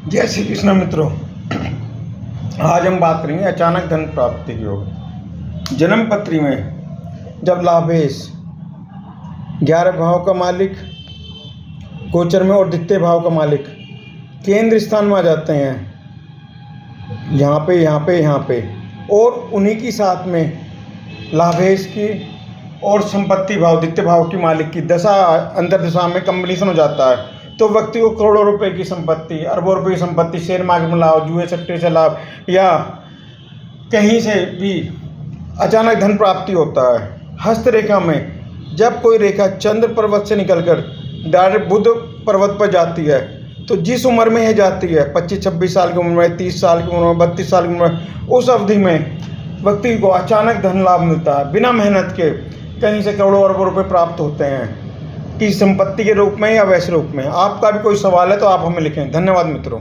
जय श्री कृष्ण मित्रों। आज हम बात करेंगे अचानक धन प्राप्ति की योग। जन्म पत्री में जब लाभेश 11 भाव का मालिक गोचर में और द्वितीय भाव का मालिक केंद्र स्थान में आ जाते हैं, यहाँ पे और उन्हीं की साथ में लाभेश की और संपत्ति भाव द्वितीय भाव की मालिक की दशा अंतर दशा में कम्बिनेशन हो जाता है, तो व्यक्ति को करोड़ों रुपए की संपत्ति, अरबों रुपए की संपत्ति, शेयर मार्केट में लाभ, जुए सट्टे से लाभ या कहीं से भी अचानक धन प्राप्ति होता है। हस्तरेखा में जब कोई रेखा चंद्र पर्वत से निकलकर डायरेक्ट बुध पर्वत पर जाती है, तो जिस उम्र में यह जाती है 25-26 साल की उम्र में, 30 साल की उम्र में, 32 साल की उम्र में, उस अवधि में व्यक्ति को अचानक धन लाभ मिलता है। बिना मेहनत के कहीं से करोड़ों अरबों रुपए प्राप्त होते हैं, कि संपत्ति के रूप में या वैसे रूप में। आपका भी कोई सवाल है तो आप हमें लिखें। धन्यवाद मित्रों।